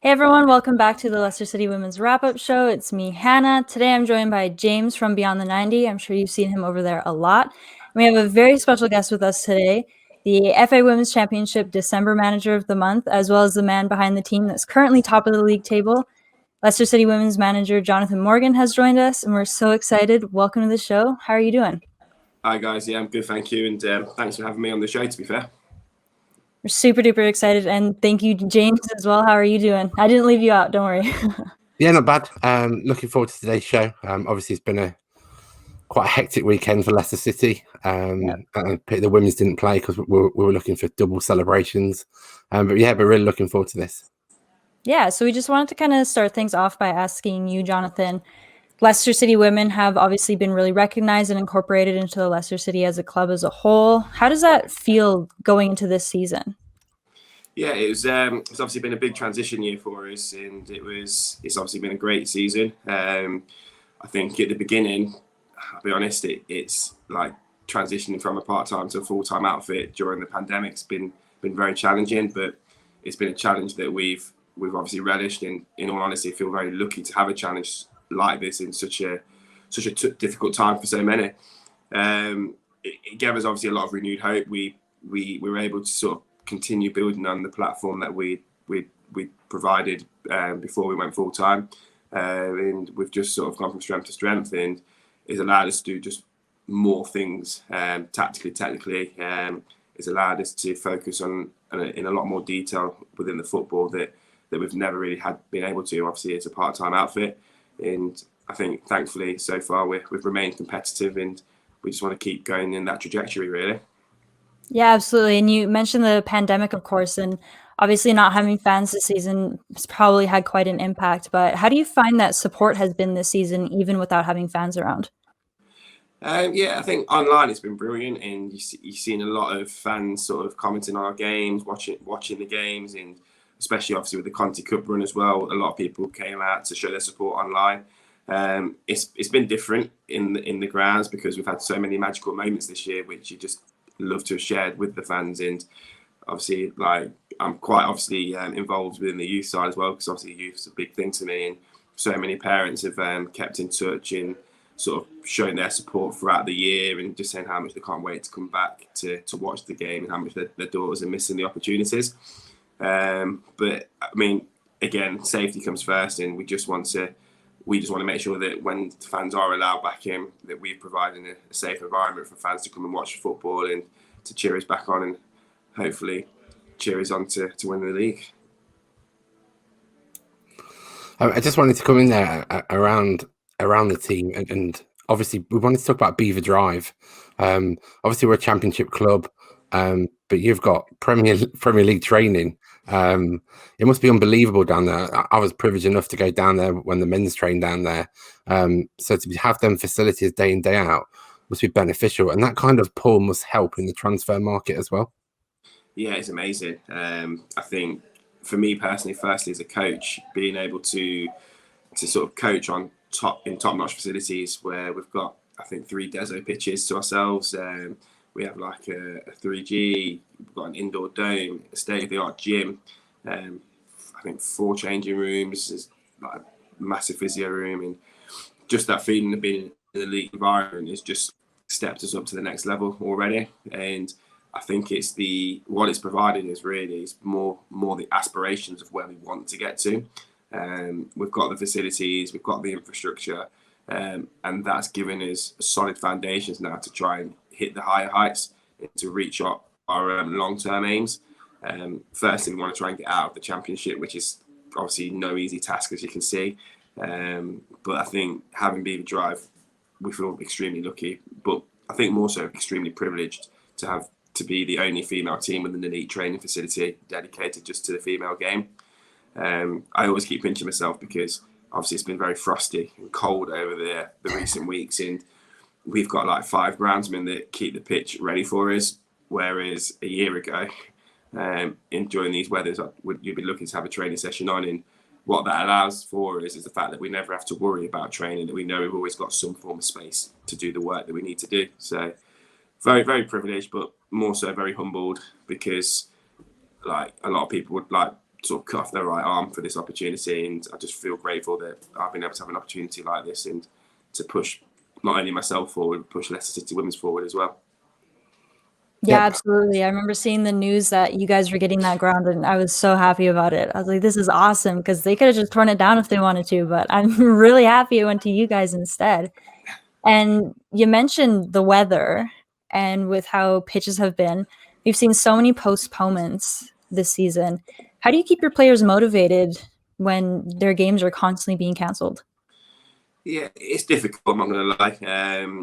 Hey everyone, welcome back to the Leicester City Women's Wrap-Up Show. It's me, Hannah. Today I'm joined by James from Beyond the 90. I'm sure you've seen him over there a lot. We have a very special guest with us today, the FA Women's Championship December Manager of the Month, as well as the man behind the team that's currently top of the league table. Leicester City Women's Manager Jonathan Morgan has joined us, and we're so excited. Welcome to the show. How are you doing? Hi guys, yeah, I'm good, thank you, and thanks for having me on the show, to be fair. We're super duper excited, and thank you, James, as well. How are you doing? I didn't leave you out, don't worry. Yeah, not bad. Looking forward to today's show. Obviously, it's been quite a hectic weekend for Leicester City. The women's didn't play because we were looking for double celebrations. But really looking forward to this. Yeah, so we just wanted to kind of start things off by asking you, Jonathan. Leicester City women have obviously been really recognized and incorporated into the Leicester City as a club as a whole. How does that feel going into this season? Yeah, it's obviously been a big transition year for us, and it's obviously been a great season. I think at the beginning, I'll be honest, it's like transitioning from a part-time to a full-time outfit during the pandemic's been very challenging, but it's been a challenge that we've obviously relished, and in all honesty, feel very lucky to have a challenge like this in such a difficult time for so many. It gave us obviously a lot of renewed hope. We were able to sort of continue building on the platform that we provided before we went full time, and we've just sort of gone from strength to strength, and it's allowed us to do just more things tactically, technically. It's allowed us to focus on in a lot more detail within the football that we've never really been able to. Obviously, it's a part-time outfit, and I think thankfully so far we've remained competitive, and we just want to keep going in that trajectory, really. Yeah, absolutely. And you mentioned the pandemic, of course, and obviously not having fans this season has probably had quite an impact. But how do you find that support has been this season, even without having fans around? Yeah, I think online it's been brilliant, and you've seen a lot of fans sort of commenting on our games, watching the games, and especially obviously with the Conti Cup run as well. A lot of people came out to show their support online. It's been different in the grounds because we've had so many magical moments this year, which you just love to have shared with the fans. And obviously, like, I'm quite obviously involved within the youth side as well, because obviously youth's a big thing to me, and so many parents have kept in touch and sort of showing their support throughout the year, and just saying how much they can't wait to come back to watch the game, and how much their daughters are missing the opportunities. But I mean, again, safety comes first, and we just want to make sure that when fans are allowed back in, that we're providing a safe environment for fans to come and watch football and to cheer us back on, and hopefully cheer us on to win the league. I just wanted to come in there around the team, and obviously we wanted to talk about Beaver Drive. Obviously we're a championship club, but you've got Premier League training. It must be unbelievable down there. I was privileged enough to go down there when the men's train down there. So to have them facilities day in, day out must be beneficial, and that kind of pull must help in the transfer market as well. Yeah, it's amazing. I think for me personally, firstly as a coach, being able to sort of coach on top-notch facilities where we've got, I think, 3 Deso pitches to ourselves. We have like a 3G, we've got an indoor dome, a state-of-the-art gym, I think 4 changing rooms, there's like a massive physio room, and just that feeling of being in the league environment has just stepped us up to the next level already. And I think what it's provided is more the aspirations of where we want to get to. We've got the facilities, we've got the infrastructure, and that's given us solid foundations now to try and hit the higher heights and to reach our long-term aims. Firstly, we want to try and get out of the championship, which is obviously no easy task, as you can see. But I think having Beaver Drive, we feel extremely lucky, but I think more so extremely privileged to be the only female team with an elite training facility dedicated just to the female game. I always keep pinching myself because obviously it's been very frosty and cold over the recent weeks, and we've got like 5 groundsmen that keep the pitch ready for us, whereas a year ago, during these weathers, you'd be looking to have a training session on, and what that allows for us is the fact that we never have to worry about training, that we know we've always got some form of space to do the work that we need to do. So very, very privileged, but more so very humbled, because like a lot of people would like sort of cut off their right arm for this opportunity, and I just feel grateful that I've been able to have an opportunity like this and to push not only myself forward, but push Leicester City Women's forward as well. Yeah, absolutely. I remember seeing the news that you guys were getting that ground, and I was so happy about it. I was like, this is awesome, because they could have just torn it down if they wanted to, but I'm really happy it went to you guys instead. And you mentioned the weather, and with how pitches have been, we've seen so many postponements this season. How do you keep your players motivated when their games are constantly being cancelled? Yeah, it's difficult, I'm not going to lie.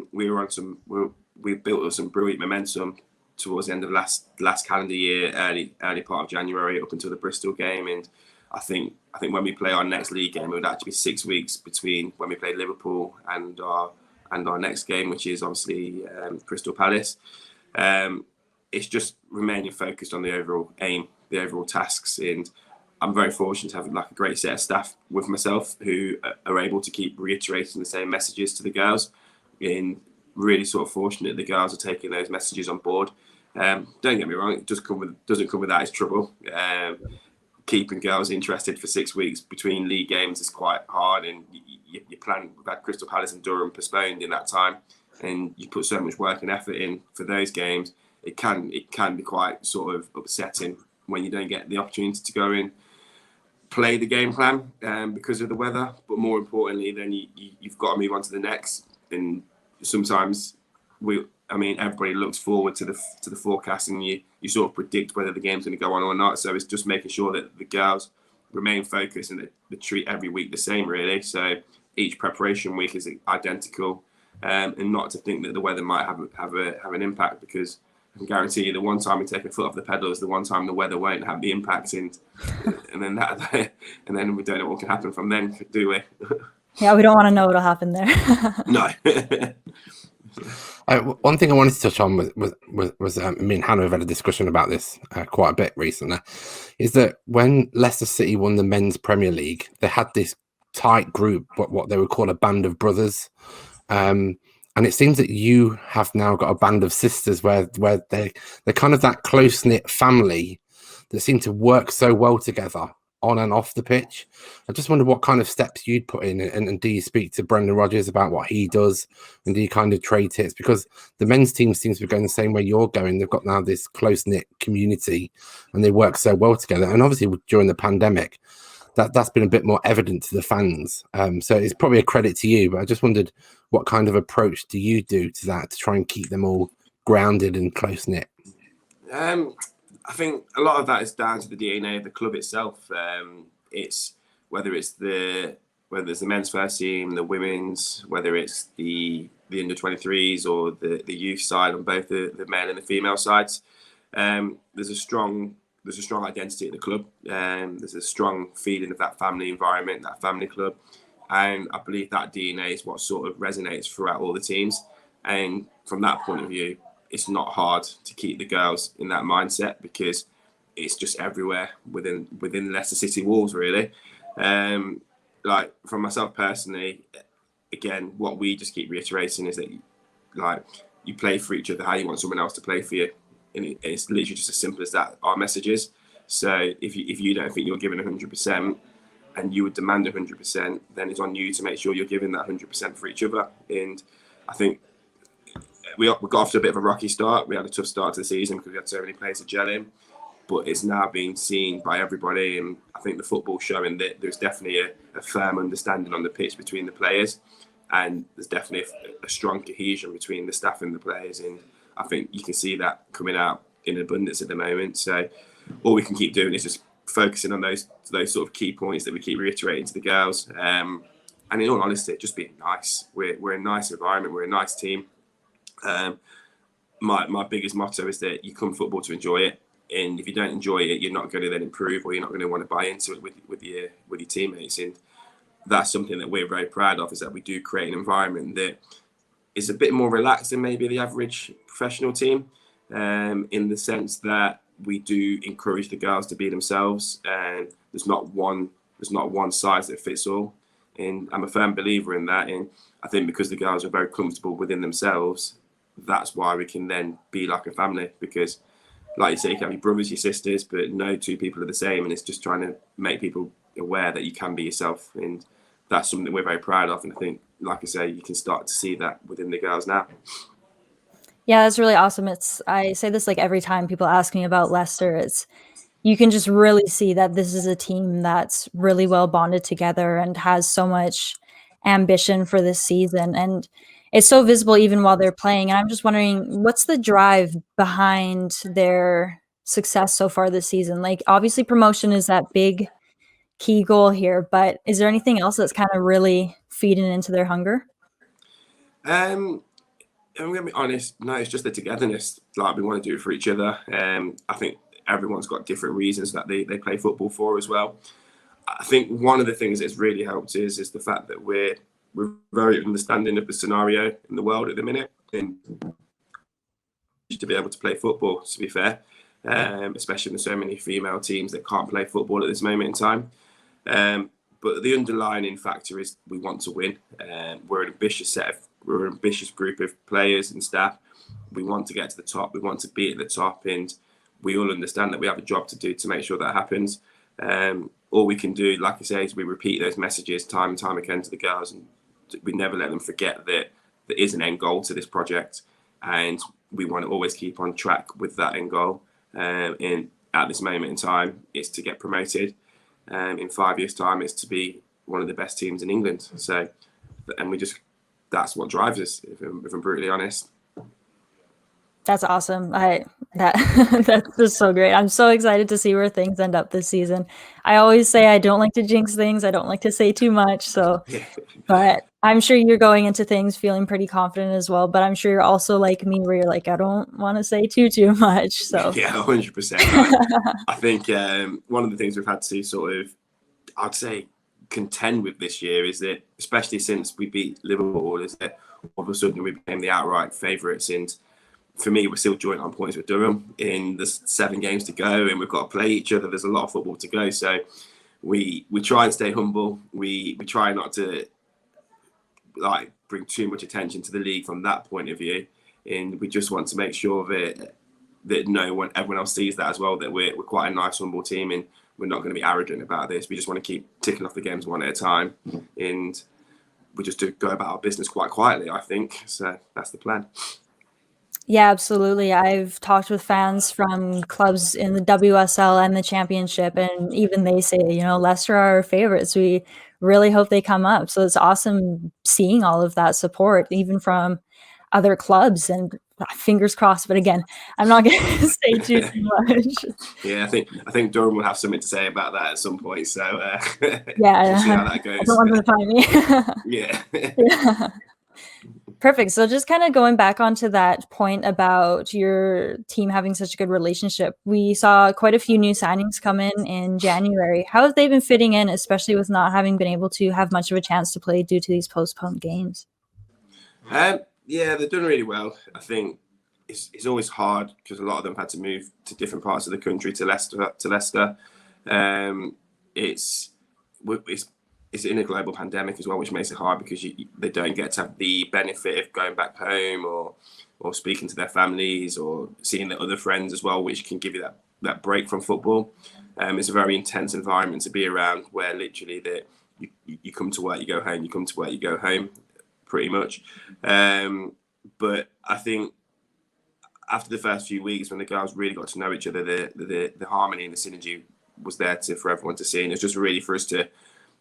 We built up some brilliant momentum towards the end of last calendar year, early part of January, up until the Bristol game, and I think when we play our next league game, it would actually be 6 weeks between when we play Liverpool and our next game, which is obviously Crystal Palace. It's just remaining focused on the overall aim, the overall tasks, and I'm very fortunate to have like a great set of staff with myself who are able to keep reiterating the same messages to the girls. And really sort of fortunate the girls are taking those messages on board. Don't get me wrong, it doesn't come with that as trouble. Keeping girls interested for 6 weeks between league games is quite hard, and you plan. We've had Crystal Palace and Durham postponed in that time, and you put so much work and effort in for those games. It can be quite sort of upsetting when you don't get the opportunity to go in, play the game plan because of the weather. But more importantly, then you've got to move on to the next. And sometimes everybody looks forward to the forecast, and you sort of predict whether the game's going to go on or not. So it's just making sure that the girls remain focused and they treat every week the same, really. So each preparation week is identical, and not to think that the weather might have an impact, because I can guarantee you the one time we take a foot off the pedal is the one time the weather won't have the impact, and then we don't know what can happen from then, do we? Yeah, we don't want to know what'll happen there. No. One thing I wanted to touch on was me and Hannah have had a discussion about this quite a bit recently, is that when Leicester City won the Men's Premier League, they had this tight group, what they would call a band of brothers. And it seems that you have now got a band of sisters where they're kind of that close-knit family that seem to work so well together on and off the pitch. I just wonder what kind of steps you'd put in, and do you speak to Brendan Rodgers about what he does, and do you kind of trade tips? Because the men's team seems to be going the same way you're going. They've got now this close-knit community and they work so well together. And obviously during the pandemic, that's been a bit more evident to the fans. So it's probably a credit to you, but I just wondered what kind of approach do you do to that to try and keep them all grounded and close-knit? I think a lot of that is down to the DNA of the club itself. It's whether it's the men's first team, the women's, whether it's the under 23s or the youth side on both the male and the female sides. There's a strong identity at the club. There's a strong feeling of that family environment, that family club, and I believe that DNA is what sort of resonates throughout all the teams. And from that point of view, it's not hard to keep the girls in that mindset, because it's just everywhere within Leicester City walls, really. Like for myself personally, again, what we just keep reiterating is that like you play for each other how you want someone else to play for you, and it's literally just as simple as that. Our messages. So if you don't think you're giving 100% and you would demand 100%, then it's on you to make sure you're giving that 100% for each other. And I think we got off to a bit of a rocky start. We had a tough start to the season because we had so many players to gel in, but it's now being seen by everybody, and I think the football's showing that there's definitely a firm understanding on the pitch between the players, and there's definitely a strong cohesion between the staff and the players, and I think you can see that coming out in abundance at the moment. So all we can keep doing is just focusing on those sort of key points that we keep reiterating to the girls, and in all honesty, just being nice. We're a nice environment, we're a nice team. My biggest motto is that you come football to enjoy it, and if you don't enjoy it, you're not going to then improve, or you're not going to want to buy into it with your teammates. And that's something that we're very proud of, is that we do create an environment that is a bit more relaxed than maybe the average professional team, in the sense that we do encourage the girls to be themselves, and there's not one size that fits all. And I'm a firm believer in that, and I think because the girls are very comfortable within themselves, that's why we can then be like a family, because like you say, you can have your brothers, your sisters, but no two people are the same. And it's just trying to make people aware that you can be yourself. And that's something that we're very proud of. And I think, like I say, you can start to see that within the girls now. Yeah, that's really awesome. I say this like every time people ask me about Leicester. You can just really see that this is a team that's really well bonded together and has so much ambition for this season. And it's so visible even while they're playing. And I'm just wondering, what's the drive behind their success so far this season? Like, obviously, promotion is that big key goal here, but is there anything else that's kind of really feeding into their hunger? I'm going to be honest, no, it's just the togetherness. Like, we want to do it for each other. I think everyone's got different reasons that they play football for as well. I think one of the things that's really helped is the fact that we're very understanding of the scenario in the world at the minute, and to be able to play football, to be fair, especially with so many female teams that can't play football at this moment in time. But the underlying factor is we want to win. We're an ambitious group of players and staff. We want to get to the top. We want to be at the top, and we all understand that we have a job to do to make sure that happens. All we can do, like I say, is we repeat those messages time and time again to the girls, and we never let them forget that there is an end goal to this project, and we want to always keep on track with that end goal. And at this moment in time, it's to get promoted. In 5 years' time, it's to be one of the best teams in England. So, and that's what drives us, if I'm brutally honest. That's awesome. That's just so great. I'm so excited to see where things end up this season. I always say I don't like to jinx things. I don't like to say too much. So, but I'm sure you're going into things feeling pretty confident as well. But I'm sure you're also like me, where you're like, I don't want to say too much. So yeah, 100%. I think one of the things we've had to sort of, I'd say, contend with this year is that, especially since we beat Liverpool, is that all of a sudden we became the outright favourites. And for me, we're still joint on points with Durham. There's 7 games to go, and we've got to play each other. There's a lot of football to go. So we try and stay humble. We try not to like bring too much attention to the league from that point of view. And we just want to make sure that everyone else sees that as well, that we're quite a nice, humble team, and we're not going to be arrogant about this. We just want to keep ticking off the games one at a time. And we just do go about our business quite quietly, I think. So that's the plan. yeah, absolutely. I've talked with fans from clubs in the WSL and the Championship, and even they say, Leicester are our favorites. We really hope they come up. So it's awesome seeing all of that support, even from other clubs, and fingers crossed. But again, I'm not going to say too much. Yeah, I think Durham will have something to say about that at some point. So yeah, we'll see how that goes. I don't want them to find me. Yeah. Yeah. Perfect. So just kind of going back onto that point about your team having such a good relationship, we saw quite a few new signings come in January. How have they been fitting in, especially with not having been able to have much of a chance to play due to these postponed games? Yeah, they've done really well. I think it's always hard because a lot of them had to move to different parts of the country to Leicester. It's in a global pandemic as well, which makes it hard because they don't get to have the benefit of going back home or speaking to their families or seeing their other friends as well, which can give you that break from football. It's a very intense environment to be around, where literally you come to work, you go home, you come to work, you go home, pretty much. But I think after the first few weeks, when the girls really got to know each other, the harmony and the synergy was there for everyone to see, and it's just really for us to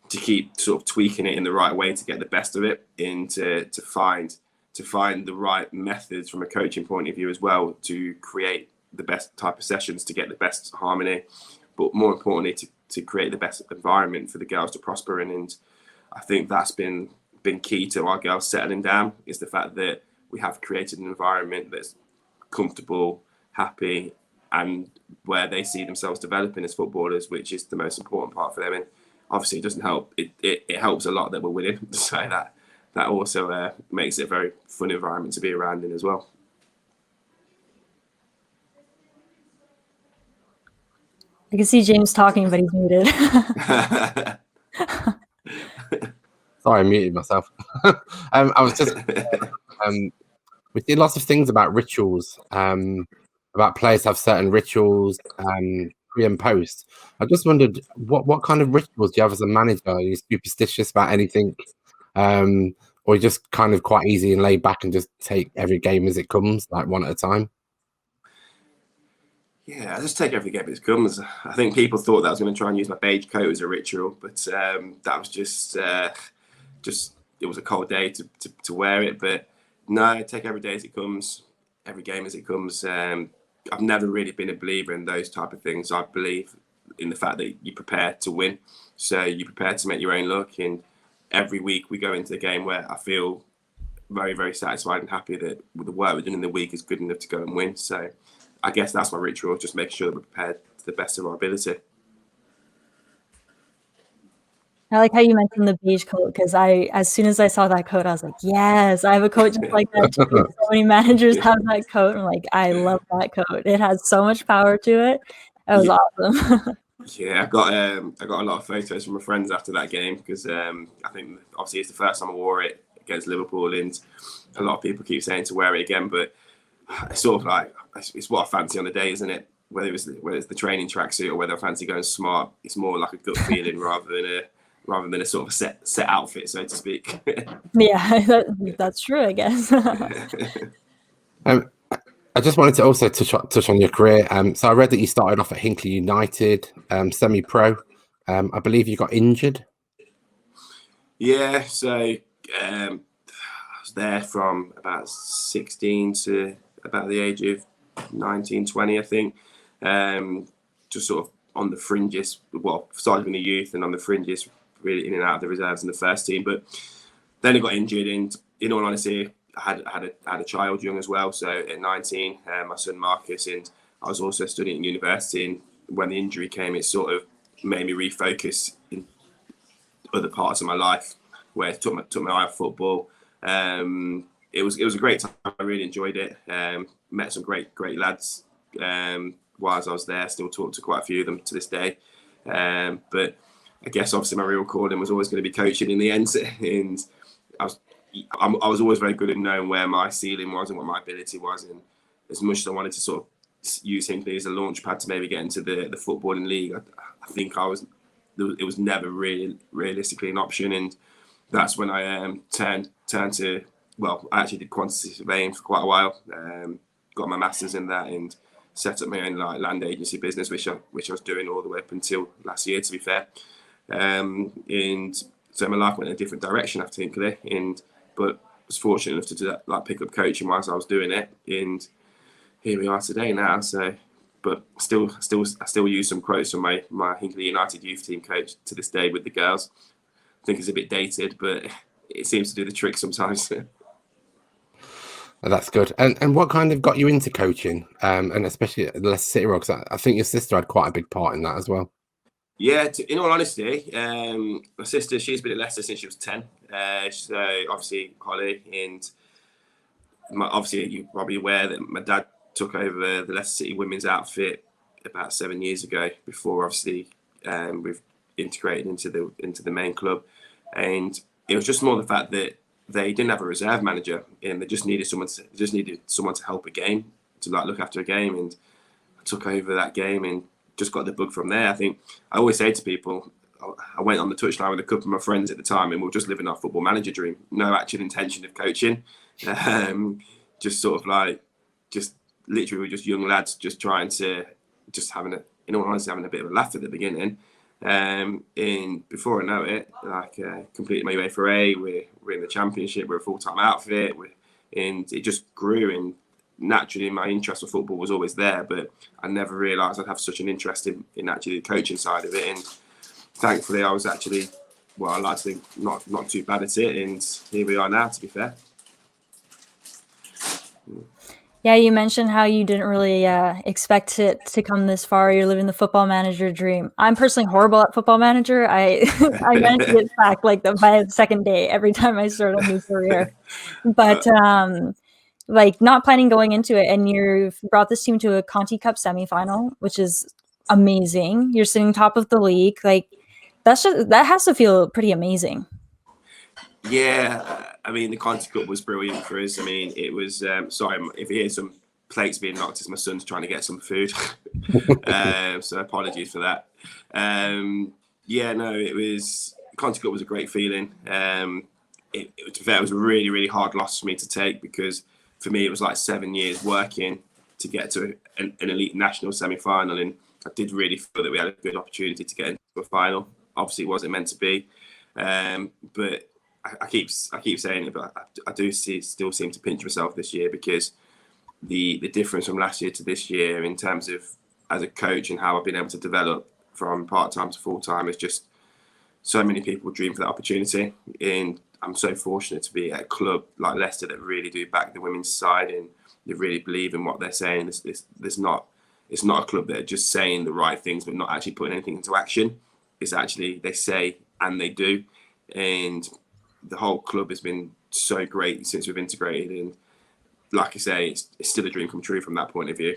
keep sort of tweaking it in the right way to get the best of it, and to find the right methods from a coaching point of view as well, to create the best type of sessions, to get the best harmony, but more importantly to create the best environment for the girls to prosper in. And I think that's been key to our girls settling down, is the fact that we have created an environment that's comfortable, happy, and where they see themselves developing as footballers, which is the most important part for them. And obviously it doesn't help. It helps a lot that we're winning, so that also makes it a very fun environment to be around in as well. I can see James talking, but he's muted. Sorry, I muted myself. I was just we did lots of things about rituals, and about players have certain rituals pre and post. I just wondered what kind of rituals do you have as a manager? Are you superstitious about anything, or you just kind of quite easy and laid back and just take every game as it comes, like one at a time? Yeah, I just take every game as it comes. I think people thought that I was going to try and use my beige coat as a ritual, but that was just it was a cold day to wear it. But no, I take every day as it comes, every game as it comes. I've never really been a believer in those type of things. I believe in the fact that you prepare to win, so you prepare to make your own luck. And every week we go into the game where I feel very, very satisfied and happy that the work we're doing in the week is good enough to go and win. So I guess that's my ritual, just making sure that we're prepared to the best of our ability. I like how you mentioned the beige coat, because as soon as I saw that coat, I was like, yes, I have a coat just like that too. So many managers have that coat. I'm like, I love that coat. It has so much power to it. That was awesome. Yeah, I got a lot of photos from my friends after that game, because I think obviously it's the first time I wore it against Liverpool, and a lot of people keep saying to wear it again, but it's sort of like it's what I fancy on the day, isn't it? Whether it's the training tracksuit or whether I fancy going smart, it's more like a gut feeling rather than a sort of set outfit, so to speak. Yeah, that's true, I guess. I just wanted to also touch on your career. So I read that you started off at Hinckley United, semi-pro. I believe you got injured. Yeah, so I was there from about 16 to about the age of 19, 20, I think. Just sort of on the fringes. Well, started in the youth and on the fringes, really in and out of the reserves in the first team. But then I got injured, and in all honesty, I had a child young as well. So at 19, my son Marcus, and I was also studying at university. And when the injury came, it sort of made me refocus in other parts of my life, where it took my eye off football. It was a great time. I really enjoyed it. Met some great lads whilst I was there. Still talk to quite a few of them to this day. But I guess obviously my real calling was always going to be coaching in the end, and I was always very good at knowing where my ceiling was and what my ability was. And as much as I wanted to sort of use Hinckley as a launch pad to maybe get into the footballing league, I think it was never really realistically an option. And that's when I turned to, well, I actually did quantity surveying for quite a while. Got my masters in that and set up my own land agency business, which I was doing all the way up until last year, to be fair. And so my life went in a different direction after Hinckley, but I was fortunate enough to do that, pick up coaching whilst I was doing it, and here we are today now. So, but I still use some quotes from my Hinckley United youth team coach to this day with the girls. I think it's a bit dated, but it seems to do the trick sometimes. That's good. And what kind of got you into coaching, and especially at the Leicester City Rocks? I think your sister had quite a big part in that as well. Yeah, in all honesty, my sister, she's been at Leicester since she was 10. So obviously Holly, and obviously you're probably aware that my dad took over the Leicester City women's outfit about 7 years ago. Before obviously we've integrated into the main club, and it was just more the fact that they didn't have a reserve manager, and they just needed someone to help a game, to look after a game, and I took over that game and just got the bug from there. I think I always say to people, I went on the touchline with a couple of my friends at the time, and we were just living our football manager dream. No actual intention of coaching. Just sort of just literally we're just young lads, just trying to, having a bit of a laugh at the beginning. And before I know it, completed my UEFA A. We're in the Championship. We're a full-time outfit, and it just grew. And naturally, my interest for football was always there, but I never realised I'd have such an interest in actually the coaching side of it. And thankfully, I was actually, well, I like to think not too bad at it. And here we are now, to be fair. Yeah, you mentioned how you didn't really expect it to come this far. You're living the football manager dream. I'm personally horrible at football manager. I managed to get sacked by the second day every time I start a new career. But not planning going into it, and you've brought this team to a Conti Cup semifinal, which is amazing. You're sitting top of the league. That has to feel pretty amazing. Yeah, I mean, the Conti Cup was brilliant for us. I mean, it was, sorry if you hear some plates being knocked as my son's trying to get some food. So apologies for that. It was County Cup was a great feeling. It was a really, really hard loss for me to take, because for me it was like 7 years working to get to an elite national semi-final, and I did really feel that we had a good opportunity to get into a final. Obviously it wasn't meant to be, but I keep saying it, but I do still seem to pinch myself this year, because the difference from last year to this year in terms of as a coach and how I've been able to develop from part-time to full-time is just, so many people dream for that opportunity, and I'm so fortunate to be at a club like Leicester that really do back the women's side, and they really believe in what they're saying. It's not a club that are just saying the right things but not actually putting anything into action. It's actually, they say and they do, and the whole club has been so great since we've integrated, and like I say, it's still a dream come true from that point of view.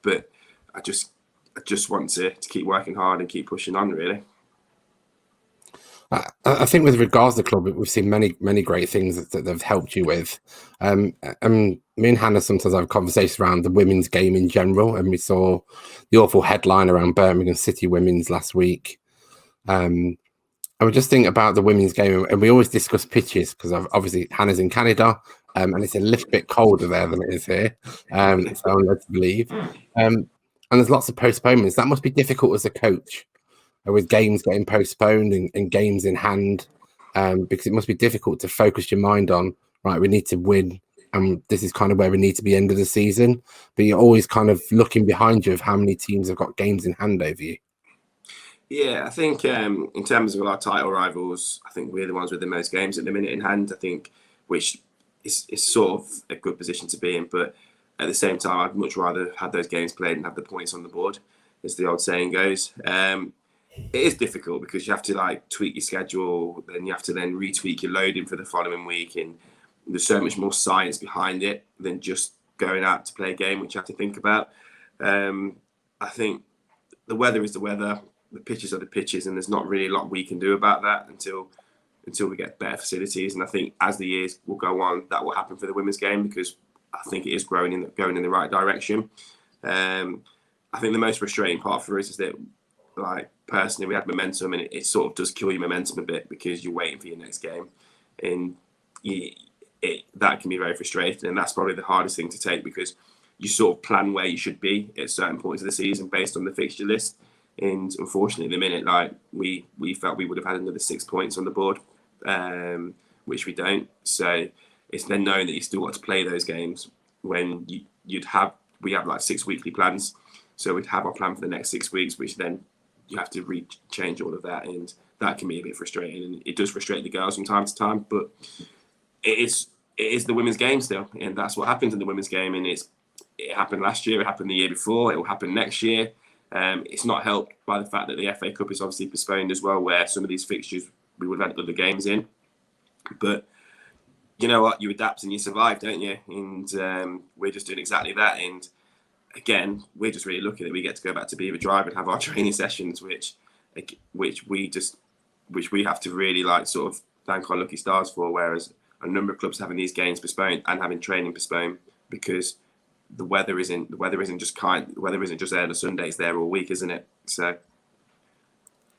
But I just want to keep working hard and keep pushing on, really. I think with regards to the club, we've seen many great things that they've helped you with. Me and Hannah sometimes have conversations around the women's game in general, and we saw the awful headline around Birmingham City Women's last week. And we just think about the women's game, and we always discuss pitches, because obviously Hannah's in Canada, and it's a little bit colder there than it is here, so I'm led to believe. And there's lots of postponements. That must be difficult as a coach, with games getting postponed and games in hand, because it must be difficult to focus your mind on, right, we need to win, and this is kind of where we need to be end of the season. But you're always kind of looking behind you of how many teams have got games in hand over you. Yeah, I think in terms of our title rivals, I think we're the ones with the most games at the minute in hand, I think, which is sort of a good position to be in. But at the same time, I'd much rather have those games played and have the points on the board, as the old saying goes. It is difficult because you have to like tweak your schedule, then you have to then retweak your loading for the following week, and there's so much more science behind it than just going out to play a game, which you have to think about. I think the weather is the weather, the pitches are the pitches, and there's not really a lot we can do about that until we get better facilities. And I think as the years will go on, that will happen for the women's game, because I think it is going in the right direction. I think the most frustrating part for us is that, like, personally, we had momentum, and it sort of does kill your momentum a bit, because you're waiting for your next game, and that can be very frustrating. And that's probably the hardest thing to take, because you sort of plan where you should be at certain points of the season based on the fixture list. And unfortunately, at the minute, like we felt we would have had another 6 points on the board, which we don't. So it's then knowing that you still got to play those games when we have like 6 weekly plans. So we'd have our plan for the next 6 weeks, which then you have to change all of that, and that can be a bit frustrating, and it does frustrate the girls from time to time. But it is the women's game still, and that's what happens in the women's game. And it happened last year, it happened the year before, it will happen next year. It's not helped by the fact that the FA Cup is obviously postponed as well, where some of these fixtures we would have had other games in. But you know what, you adapt and you survive, don't you? And we're just doing exactly that. And again, we're just really lucky that we get to go back to Beaver Drive and have our training sessions, which we have to really like sort of thank our lucky stars for. Whereas a number of clubs having these games postponed and having training postponed because the weather isn't just there on a Sunday; it's there all week, isn't it? So.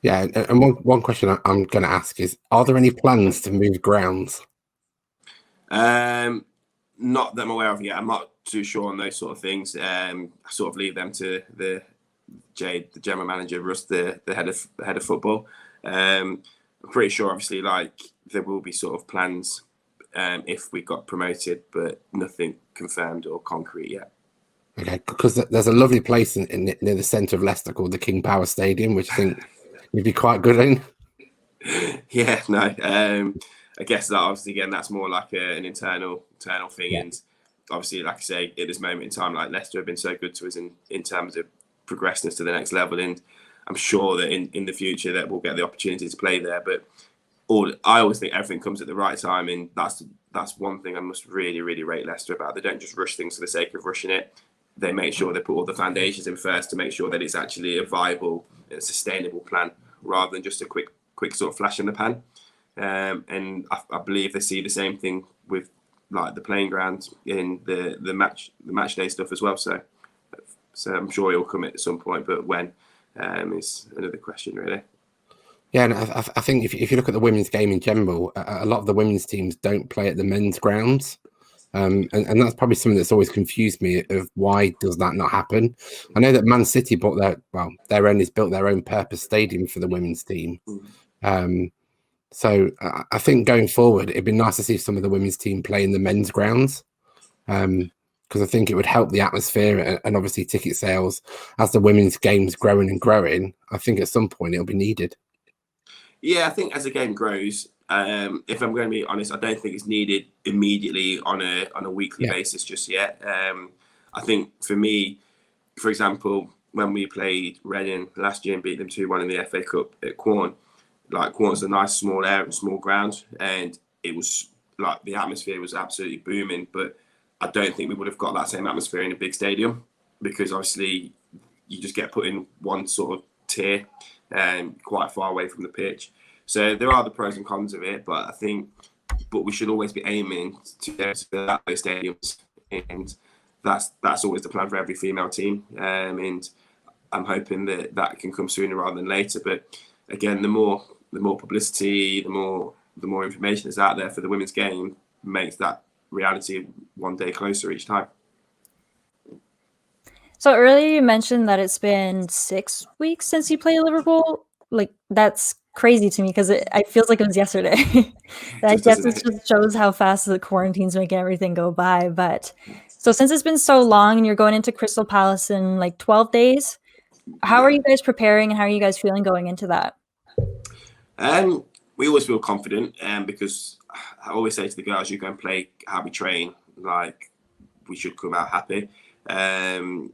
Yeah, and one question I'm going to ask is: are there any plans to move grounds? Not that I'm aware of yet. I'm not too sure on those sort of things. I sort of leave them to the general manager, Russ, the head of football. I'm pretty sure, obviously, like there will be sort of plans if we got promoted, but nothing confirmed or concrete yet. Okay, because there's a lovely place near the centre of Leicester called the King Power Stadium, which I think you'd be quite good in. Yeah, no. I guess that obviously again that's more like an internal thing, yeah. And obviously, like I say, at this moment in time, like Leicester have been so good to us in terms of progressing us to the next level, and I'm sure that in the future that we'll get the opportunity to play there. But I always think everything comes at the right time, and that's one thing I must really, really rate Leicester about. They don't just rush things for the sake of rushing it. They make sure they put all the foundations in first to make sure that it's actually a viable and sustainable plan, rather than just a quick sort of flash in the pan. And I believe they see the same thing with like the playing ground in the match day stuff as well. So I'm sure he'll come at some point, but when is another question, really. Yeah, and I think if you look at the women's game in general, a lot of the women's teams don't play at the men's grounds. And that's probably something that's always confused me of why does that not happen. I know that Man City built their owners built their own purpose stadium for the women's team. So I think going forward, it'd be nice to see some of the women's team play in the men's grounds. Because I think it would help the atmosphere and obviously ticket sales as the women's game's growing and growing. I think at some point it'll be needed. Yeah, I think as the game grows, if I'm going to be honest, I don't think it's needed immediately on a weekly basis just yet. I think for me, for example, when we played Reading last year and beat them 2-1 in the FA Cup at Quorn, like Quorn's a nice small area, small ground, and it was like the atmosphere was absolutely booming. But I don't think we would have got that same atmosphere in a big stadium, because obviously you just get put in one sort of tier and quite far away from the pitch. So there are the pros and cons of it, but we should always be aiming to go to that those stadiums, and that's always the plan for every female team. And I'm hoping that can come sooner rather than later. But again, the more publicity, the more information that's out there for the women's game makes that reality one day closer each time. So earlier you mentioned that it's been 6 weeks since you played Liverpool. Like, that's crazy to me because it feels like it was yesterday. I guess it just shows how fast the quarantine's making everything go by. But so since it's been so long and you're going into Crystal Palace in like 12 days, how are you guys preparing and how are you guys feeling going into that? We always feel confident, because I always say to the girls, you go and play how we train, like we should come out happy. In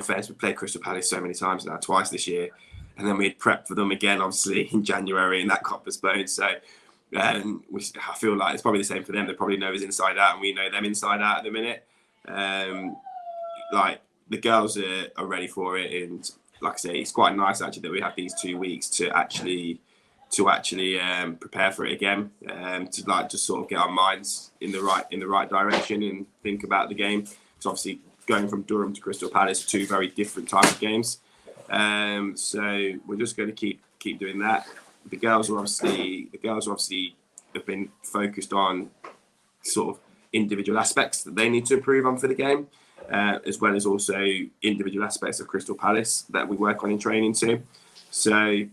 fairness, we played Crystal Palace so many times now, twice this year, and then we had prepped for them again, obviously in January, and that got postponed. So I feel like it's probably the same for them. They probably know us inside out, and we know them inside out at the minute. Like the girls are ready for it, and like I say, it's quite nice actually that we have these 2 weeks to actually prepare for it again, to like just sort of get our minds in the right direction and think about the game. It's obviously going from Durham to Crystal Palace, 2 very different types of games. So we're just going to keep doing that. The girls are obviously have been focused on sort of individual aspects that they need to improve on for the game, as well as also individual aspects of Crystal Palace that we work on in training too. So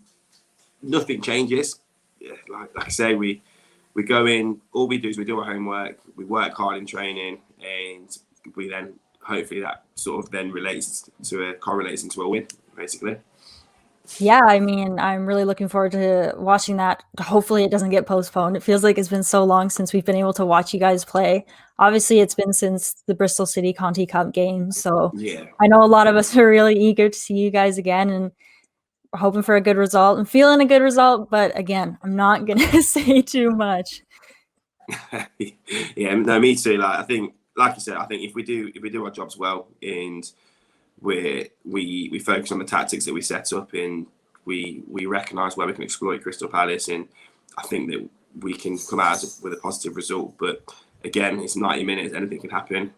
nothing changes. Like I say, we go in, all we do is we do our homework, we work hard in training, and we then hopefully that sort of then correlates into a win, basically. Yeah, I mean, I'm really looking forward to watching that. Hopefully it doesn't get postponed. It feels like it's been so long since we've been able to watch you guys play. Obviously, it's been since the Bristol City Conti Cup game. So yeah. I know a lot of us are really eager to see you guys again, and we're hoping for a good result. I'm feeling a good result, but again, I'm not going to say too much. Yeah, no, me too. Like you said, I think if we do our jobs well and we focus on the tactics that we set up, and we recognise where we can exploit Crystal Palace, and I think that we can come out with a positive result. But again, it's 90 minutes, anything can happen.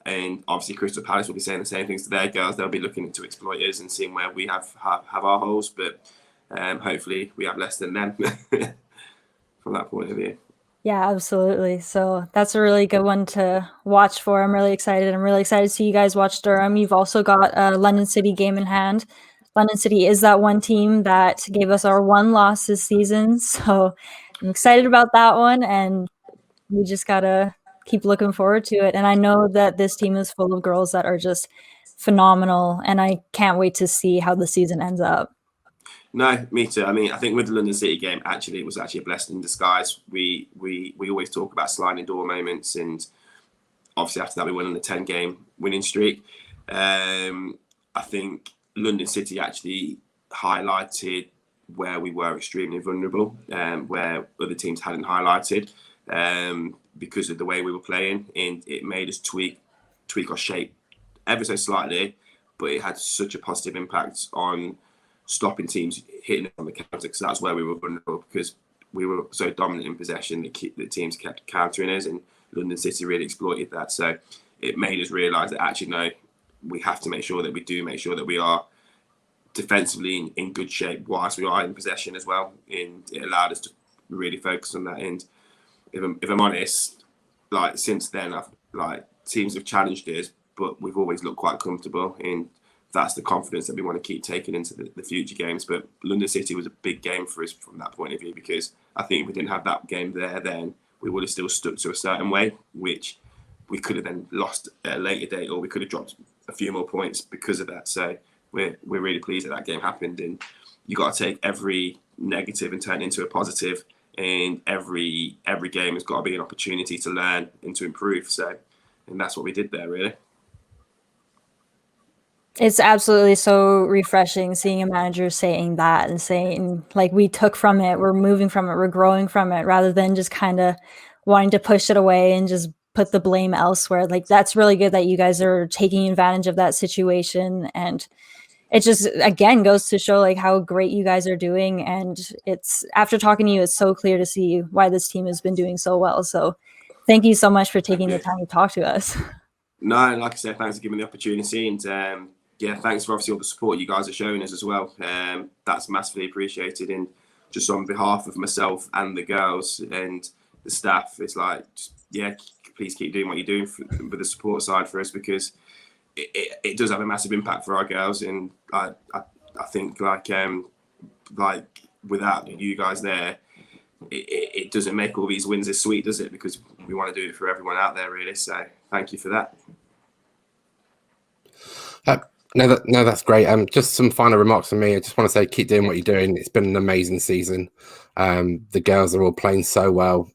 And obviously Crystal Palace will be saying the same things to their girls. They'll be looking to exploit us and seeing where we have our holes, but hopefully we have less than them from that point of view. Yeah, absolutely. So that's a really good one to watch for. I'm really excited. I'm really excited to see you guys watch Durham. You've also got a London City game in hand. London City is that one team that gave us our one loss this season. So I'm excited about that one, and we just got to keep looking forward to it. And I know that this team is full of girls that are just phenomenal, and I can't wait to see how the season ends up. No, me too. I mean, I think with the London City game, it was actually a blessing in disguise. We always talk about sliding door moments, and obviously after that we went on a 10-game winning streak. I think London City actually highlighted where we were extremely vulnerable, where other teams hadn't highlighted, because of the way we were playing, and it made us tweak our shape ever so slightly, but it had such a positive impact on stopping teams hitting it on the counter, because that's where we were vulnerable. Because we were so dominant in possession that the teams kept countering us, and London City really exploited that. So it made us realise that actually, no, we have to make sure that we are defensively in good shape whilst we are in possession as well. And it allowed us to really focus on that. And if I'm honest, like since then, teams have challenged us, but we've always looked quite comfortable. And that's the confidence that we want to keep taking into the future games. But London City was a big game for us from that point of view, because I think if we didn't have that game there, then we would have still stuck to a certain way, which we could have then lost at a later date, or we could have dropped a few more points because of that. So we're really pleased that that game happened, and you got to take every negative and turn it into a positive. And every game has got to be an opportunity to learn and to improve. So, and that's what we did there, really. It's absolutely so refreshing seeing a manager saying that and saying, like, we took from it, we're moving from it, we're growing from it, rather than just kind of wanting to push it away and just put the blame elsewhere. Like, that's really good that you guys are taking advantage of that situation. And it just, again, goes to show like how great you guys are doing. And it's, after talking to you, it's so clear to see why this team has been doing so well. So thank you so much for taking the time to talk to us. No, like I said, thanks for giving me the opportunity. And yeah, thanks for obviously all the support you guys are showing us as well. That's massively appreciated. And just on behalf of myself and the girls and the staff, it's like, yeah, please keep doing what you're doing with the support side for us, because it does have a massive impact for our girls. And I think like without you guys there, it doesn't make all these wins as sweet, does it? Because we want to do it for everyone out there, really. So thank you for that. No, that's great. Just some final remarks from me. I just want to say, keep doing what you're doing. It's been an amazing season. The girls are all playing so well.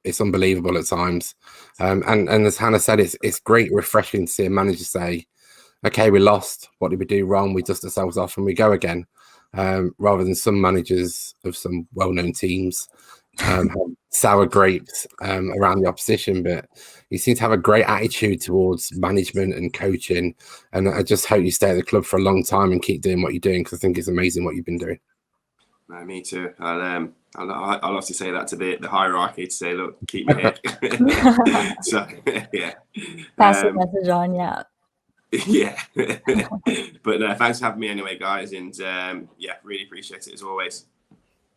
It's unbelievable at times. And as Hannah said, it's great, refreshing to see a manager say, okay, we lost. What did we do wrong? We dust ourselves off and we go again. Rather than some managers of some well-known teams have sour grapes around the opposition. But you seem to have a great attitude towards management and coaching. And I just hope you stay at the club for a long time and keep doing what you're doing, because I think it's amazing what you've been doing. No, me too. I'll obviously say that to the hierarchy, to say, look, keep me here. So, yeah. Pass the message on, yeah. Yeah. But thanks for having me anyway, guys. And yeah, really appreciate it as always.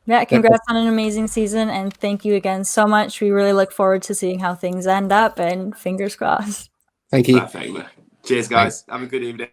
Yeah, congrats on an amazing season. And thank you again so much. We really look forward to seeing how things end up, and fingers crossed. Thank you. Perfect. Cheers, guys. Have a good evening.